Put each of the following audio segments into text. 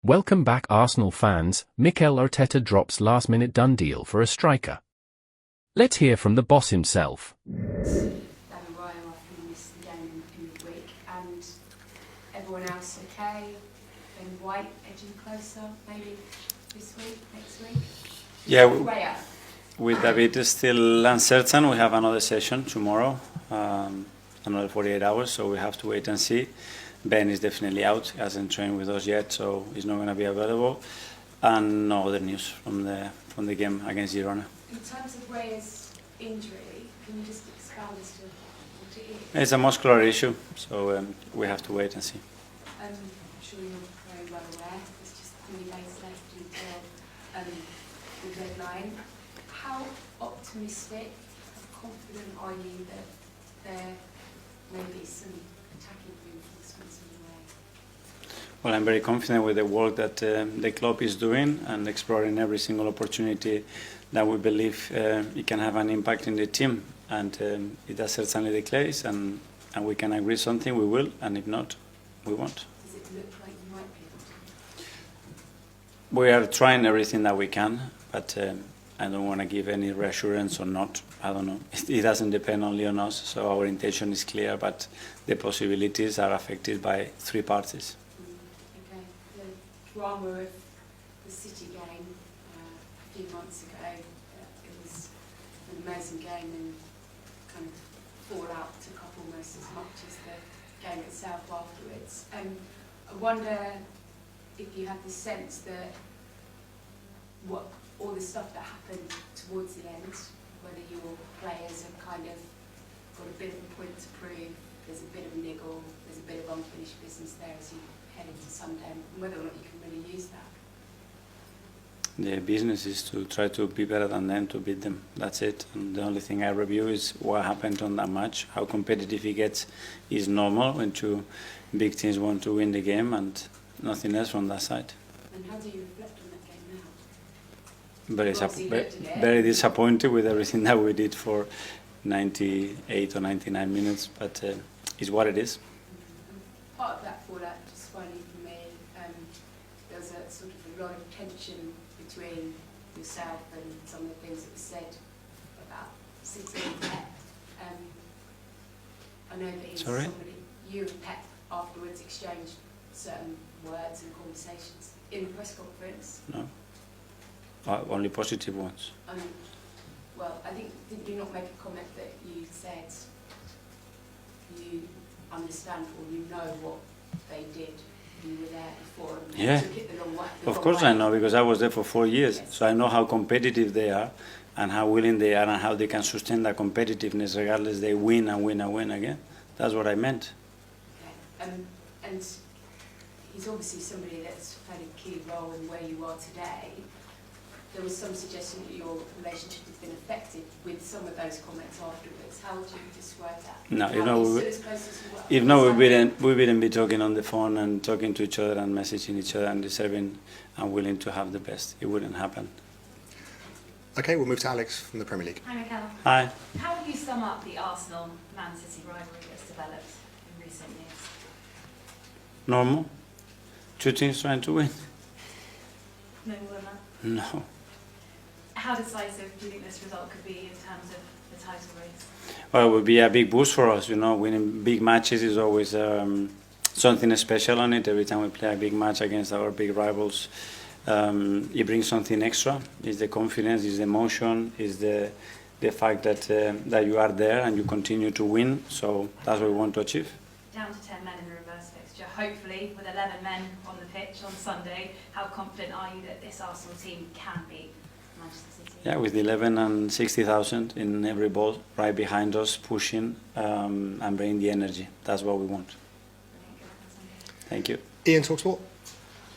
Welcome back, Arsenal fans. Mikel Arteta drops last-minute done deal for a striker. Let's hear from the boss himself. And everyone else okay? Ben White edging closer, maybe this week, next week? Yeah, with David is still uncertain. We have another session tomorrow, another 48 hours, so we have to wait and see. Ben is definitely out, he hasn't trained with us yet, so he's not going to be available. And no other news from the game against Girona. In terms of Raya's injury, can you just expand as to what it is? It's a muscular issue, so we have to wait and see. I'm sure you're very well aware, there's just 3 days left until the deadline. How optimistic, how confident are you that there may be some attacking reinforcements in the way? Well, I'm very confident with the work that the club is doing and exploring every single opportunity that we believe it can have an impact in the team. And if that's certainly the case, and we can agree something, we will, and if not, we won't. Does it look like you might be able to? We are trying everything that we can, but I don't want to give any reassurance or not. I don't know. It doesn't depend only on us, so our intention is clear, but the possibilities are affected by 3 parties. Okay. The drama of the City game a few months ago, it was an amazing game and kind of fallout took up almost as much as the game itself afterwards. I wonder if you had the sense that all the stuff that happened towards the end, whether your players have kind of got a bit of a point to prove, there's a bit of a niggle, there's a bit of unfinished business there as you head into Sunday, and whether or not you can really use that. The business is to try to be better than them, to beat them. That's it. And the only thing I review is what happened on that match. How competitive it gets is normal when 2 big teams want to win the game, and nothing else from that side. And how do you reflect on that game now? Very disappointed with everything that we did for 98 or 99 minutes, but it's what it is. Part of that fallout, just finally for me, there was a sort of a lot of tension between yourself and some of the things that were said about City and Pep. I know that you and Pep afterwards exchanged certain words and conversations in the press conference. No. Only positive ones. Well, I think, did you not make a comment that you said you understand or you know what they did? You were there before and yeah. Took it the wrong way. Of course I know, because I was there for 4 years. Yes. So I know how competitive they are and how willing they are and how they can sustain that competitiveness regardless they win and win and win again. That's what I meant. Okay. And he's obviously somebody that's played a key role in where you are today. There was some suggestion that your relationship has been affected with some of those comments afterwards. How would you describe that? No, we wouldn't be talking on the phone and talking to each other and messaging each other and deserving and willing to have the best. It wouldn't happen. Okay, we'll move to Alex from the Premier League. Hi, Mikel. Hi. How would you sum up the Arsenal-Man City rivalry that's developed in recent years? Normal. 2 teams trying to win. No more than that? No. How decisive do you think this result could be in terms of the title race? Well, it would be a big boost for us. You know, winning big matches is always something special on it. Every time we play a big match against our big rivals, it brings something extra. It's the confidence, it's the emotion, it's the fact that you are there and you continue to win. So that's what we want to achieve. Down to 10 men in the reverse fixture, hopefully with 11 men on the pitch on Sunday. How confident are you that this Arsenal team can beat Manchester City? Yeah, with 11 and 60,000 in every ball, right behind us, pushing and bringing the energy. That's what we want. Thank you. Ian, TalkSport.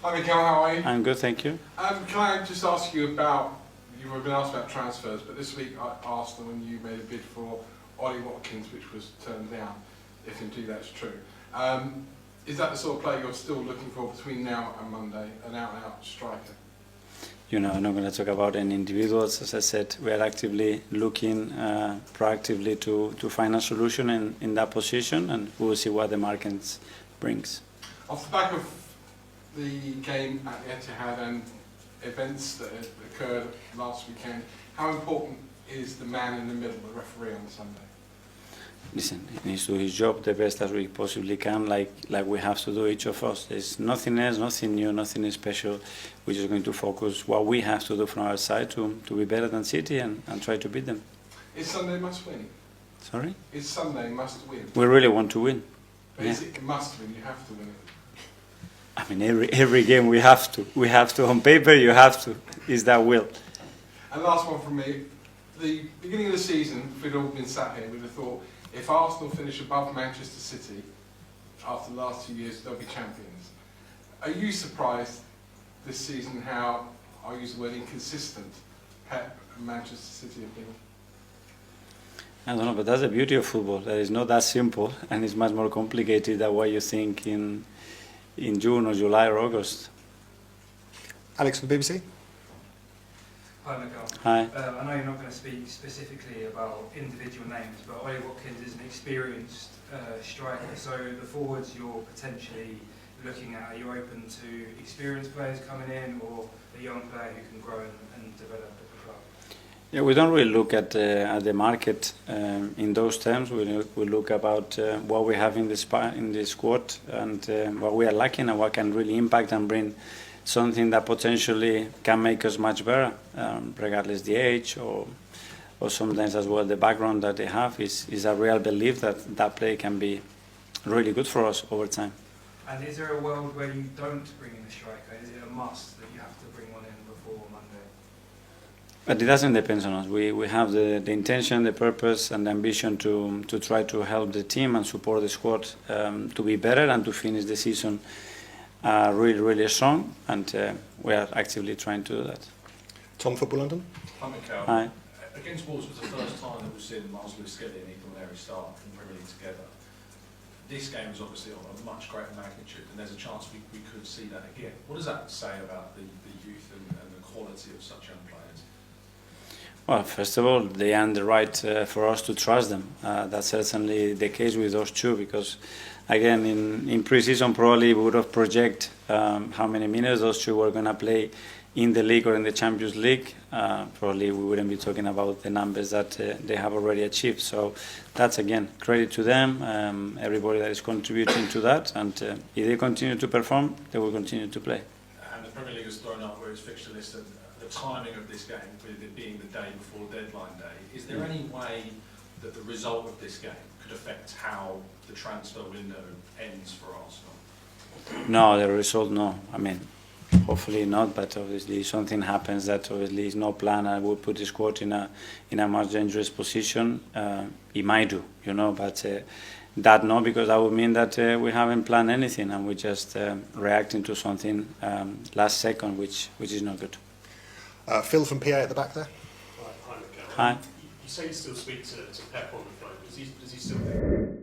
Hi Mikel, how are you? I'm good, thank you. Can I just ask you about, you've been asked about transfers, but this week I asked them when you made a bid for Ollie Watkins, which was turned down, if indeed that's true. Is that the sort of player you're still looking for between now and Monday, an out-and-out striker? You know, I'm not going to talk about any individuals. As I said, we are actively looking proactively to find a solution in that position, and we will see what the market brings. Off the back of the game at the Etihad and events that occurred last weekend, how important is the man in the middle, the referee, on Sunday? Listen, he needs to do his job the best as we possibly can, like we have to do, each of us. There's nothing else, nothing new, nothing special. We're just going to focus what we have to do from our side to be better than City and try to beat them. Is Sunday must win? Sorry? Is Sunday must win? We really want to win. But is it must win? You have to win it. I mean, every game we have to. We have to. On paper, you have to. Is that will? And last one from me. The beginning of the season, if we'd all been sat here, we'd have thought, if Arsenal finish above Manchester City after the last 2 years, they'll be champions. Are you surprised this season how, I'll use the word inconsistent, Pep and Manchester City have been? I don't know, but that's the beauty of football. That is not that simple, and it's much more complicated than what you think in June or July or August. Alex from the BBC. Hi, Mikel. Hi. I know you're not going to speak specifically about individual names, but Ollie Watkins is an experienced striker. So the forwards you're potentially looking at, are you open to experienced players coming in, or a young player who can grow and develop at the club? Yeah, we don't really look at the market in those terms. We look about what we have in the squad and what we are lacking and what can really impact and bring something that potentially can make us much better, regardless the age or sometimes as well the background that they have. Is a real belief that that play can be really good for us over time. And is there a world where you don't bring in a striker? Is it a must that you have to bring one in before Monday? But it doesn't depend on us. We have the intention, the purpose and the ambition to try to help the team and support the squad to be better and to finish the season really, really strong, and we are actively trying to do that. Tom, Football London. Hi, Mikel. Hi. Against Wolves was the first time that we've seen Miles Lewis-Skelly and Nico start in the Premier League together. This game is obviously on a much greater magnitude, and there's a chance we could see that again. What does that say about the youth and the quality of such young players? Well, first of all, they earn the right for us to trust them. That's certainly the case with those two, because again, in pre-season probably we would have projected how many minutes those two were going to play in the league or in the Champions League. Probably we wouldn't be talking about the numbers that they have already achieved. So that's, again, credit to them, everybody that is contributing to that. And if they continue to perform, they will continue to play. And the Premier League has thrown up where its fixture list and the timing of this game, with it being the day before deadline day. Is there any way that the result of this game could affect how the transfer window ends for Arsenal? No, the result, no. I mean, hopefully not, but obviously something happens that obviously is no plan and will put the squad in a much dangerous position. It might do, you know, but that no, because that would mean that we haven't planned anything and we're just reacting to something last second, which is not good. Phil from PA at the back there. Hi, Mikel. Hi. You say you still speak to Pep on the phone. Does he still think